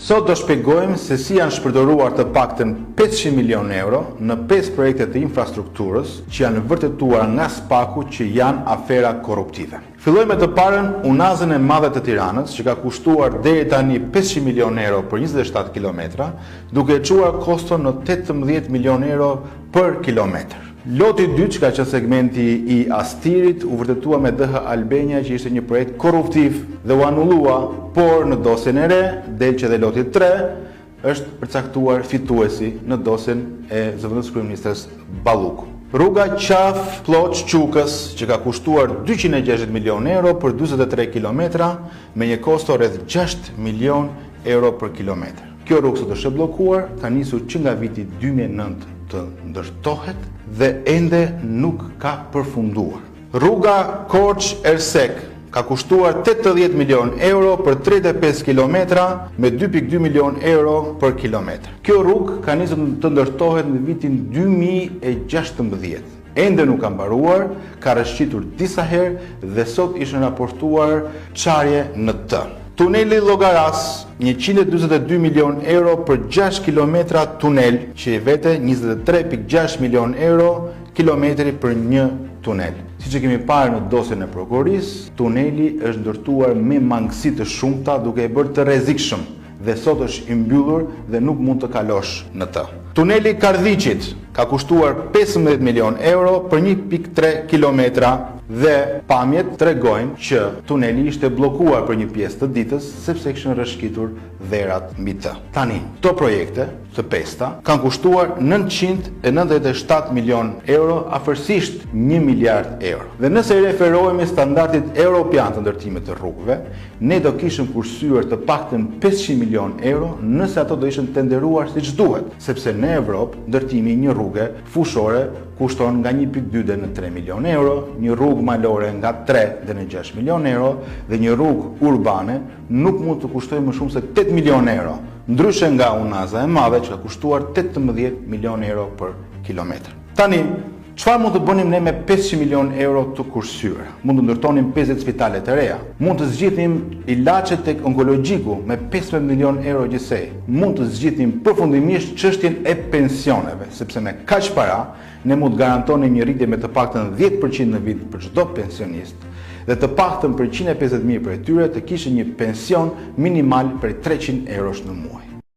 Sot do shpjegojmë se si janë shpërdoruar të paktën 500 milion euro në 5 projekte të infrastrukturës që janë vërtetuar nga SPAK-u që janë afera korruptive. Fillojmë me të parën, Unazën e Madhe të Tiranës, që ka kushtuar deri tani 500 milion euro për 27 kilometra, duke e çuar koston në 18 milion euro për kilometër. Loti 2, që ka qenë segmenti i Astirit, u vërtetua me DH Albania që ishte një projekt korruptiv dhe u anullua, por në dosjen e re, del që dhe loti 3 është përcaktuar fituesi në dosjen e zëvendës kryeministres Balluku. Rruga Qaf-Ploç-Çukës, që ka kushtuar 260 milion euro për 43 kilometra me një kosto rreth 6 milion euro për kilometër. Kjo rrugë sot është e bllokuar, ka nisur që nga viti 2009 të ndërtohet dhe ende nuk ka përfunduar. Rruga Korç-Ersek ka kushtuar 80 milion euro për 35 kilometra me 2,2 milion euro për kilometër. Kjo rrugë ka nisur të ndërtohet në vitin 2016. Ende nuk ka mbaruar, ka rrëshqitur disa herë dhe sot ishte raportuar çarje në të. Tuneli Llogaras, 142 milion euro për 6 kilometra tunel, që i vete 23,6 milion euro kilometri për një tunel. Siç e kemi parë në dosjen e prokurorisë, tuneli është ndërtuar me mangësi të shumta duke e bërë të rrezikshëm dhe sot është i mbyllur dhe nuk mund të kalosh në të. Tuneli Kardhiqit ka kushtuar 15 milion euro për 1,3 kilometra dhe pamjet tregojnë që tuneli ishte bllokuar për një pjesë të ditës sepse kishin rrëshqitur dherat mbi të. Tani, këto projekte të pesta kanë kushtuar 997 milion euro, afërsisht 1 miliard euro. Dhe nëse i referohemi standardit europian të ndërtimit të rrugëve, ne do kishim kursyer të paktën 500 milion euro nëse ato do ishin tenderuar siç duhet, sepse në Evropë ndërtimi i një rruge fushore kushton nga 1,2 deri në 3 milion euro, një rrugë malore nga 3 deri në 6 milion euro dhe një rrugë urbane nuk mund të kushtojë më shumë se 8 milion euro, ndryshe nga Unaza e Madhe që ka kushtuar 18 milion euro për kilometër. Tani, çfarë mund të bënim ne me 500 milion euro të kursyer? Mund të ndërtonim 50 spitale të reja, mund të zgjidhnim ilaçe tek onkologjiku me 15 milion euro gjithsej, mund të zgjidhnim përfundimisht çështjen e pensioneve, sepse me kaq para ne mund të garantonim një rritje me të paktën 10% në vit për çdo pensionist dhe të paktën për 150.000 prej tyre të kishin një pension minimal për 300 eurosh në muaj.